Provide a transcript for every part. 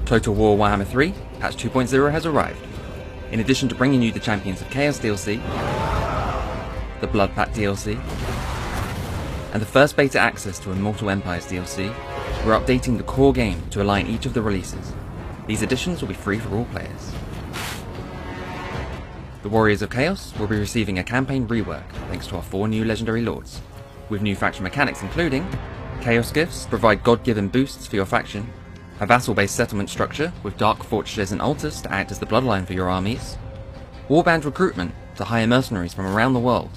Total War Warhammer 3 Patch 2.0 has arrived. In addition to bringing you the Champions of Chaos DLC, the Blood Pact DLC, and the first beta access to Immortal Empires DLC, we're updating the core game to align each of the releases. These additions will be free for all players. The Warriors of Chaos will be receiving a campaign rework thanks to our 4 new legendary lords, with new faction mechanics including Chaos Gifts to provide god-given boosts for your faction, a vassal-based settlement structure with dark fortresses and altars to act as the bloodline for your armies, Warband Recruitment to hire mercenaries from around the world,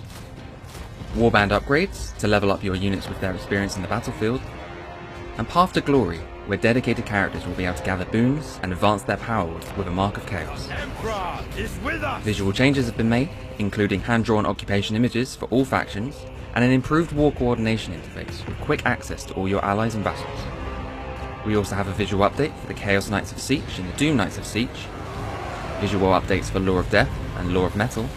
Warband upgrades to level up your units with their experience in the battlefield, and Path to Glory, where dedicated characters will be able to gather boons and advance their power with a Mark of Chaos. Visual changes have been made, including hand-drawn occupation images for all factions, and an improved war coordination interface with quick access to all your allies and vassals. We also have a visual update for the Chaos Knights of Siege and the Doom Knights of Siege, visual updates for Lore of Death and Lore of Metal,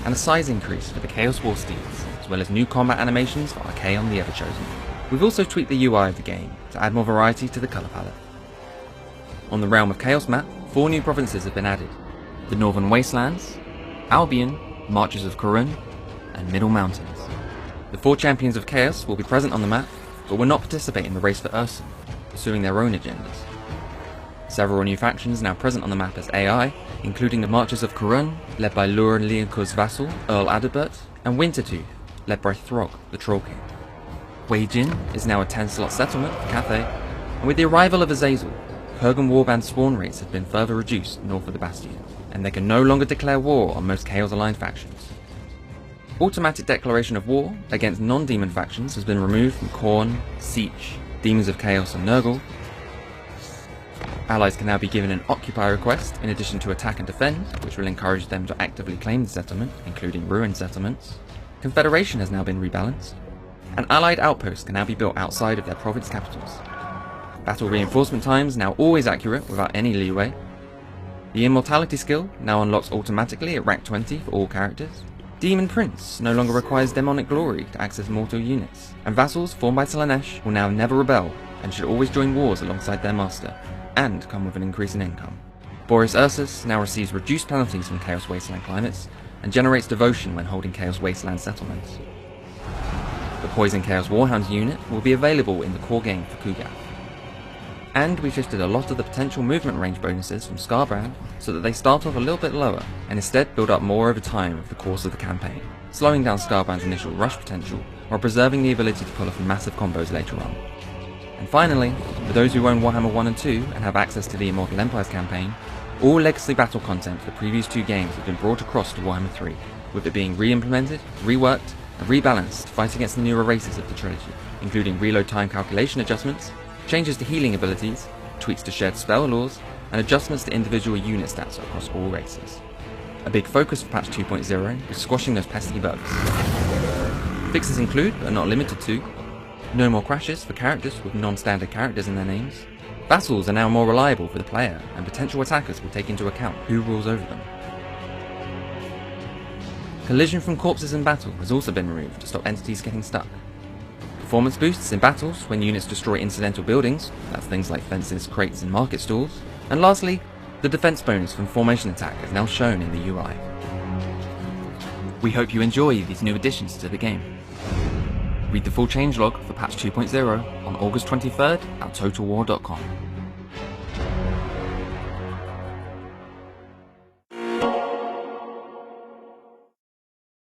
and a size increase for the Chaos War Steeds, as well as new combat animations for Archaon the Everchosen. We've also tweaked the UI of the game to add more variety to the colour palette. On the Realm of Chaos map, 4 new provinces have been added: the Northern Wastelands, Albion, Marches of Khorne, and Middle Mountains. The 4 Champions of Chaos will be present on the map, but will not participate in the race for Ursun, pursuing their own agendas. Several new factions now present on the map as AI, including the Marches of Khorne, led by Lur Leoncourt's vassal, Earl Adalbert, and Wintertooth, led by Throg, the Troll King. Wei Jin is now a 10-slot settlement for Cathay, and with the arrival of Azazel, Kurgan Warband spawn rates have been further reduced north of the Bastion, and they can no longer declare war on most Chaos-aligned factions. Automatic declaration of war against non-demon factions has been removed from Khorne, Siege, Demons of Chaos and Nurgle. Allies can now be given an Occupy request in addition to Attack and Defend, which will encourage them to actively claim the settlement, including ruined settlements. Confederation has now been rebalanced, and Allied outposts can now be built outside of their province capitals. Battle reinforcement times now always accurate without any leeway. The Immortality skill now unlocks automatically at rank 20 for all characters. Demon Prince no longer requires demonic glory to access mortal units, and vassals formed by Slaanesh will now never rebel and should always join wars alongside their master, and come with an increase in income. Boris Ursus now receives reduced penalties from Chaos Wasteland climates, and generates devotion when holding Chaos Wasteland settlements. The Poison Chaos Warhound unit will be available in the core game for Kugat. And we shifted a lot of the potential movement range bonuses from Scarbrand so that they start off a little bit lower and instead build up more over time over the course of the campaign, slowing down Scarbrand's initial rush potential while preserving the ability to pull off massive combos later on. And finally, for those who own Warhammer 1 and 2 and have access to the Immortal Empires campaign, all legacy battle content for the previous 2 games have been brought across to Warhammer 3, with it being re-implemented, reworked, and rebalanced to fight against the newer races of the trilogy, including reload time calculation adjustments, changes to healing abilities, tweaks to shared spell laws, and adjustments to individual unit stats across all races. A big focus for patch 2.0 is squashing those pesky bugs. Fixes include, but are not limited to, no more crashes for characters with non-standard characters in their names. Vassals are now more reliable for the player, and potential attackers will take into account who rules over them. Collision from corpses in battle has also been removed to stop entities getting stuck. Performance boosts in battles when units destroy incidental buildings, that's things like fences, crates and market stalls. And lastly, the defense bonus from formation attack is now shown in the UI. We hope you enjoy these new additions to the game. Read the full changelog for patch 2.0 on August 23rd at totalwar.com.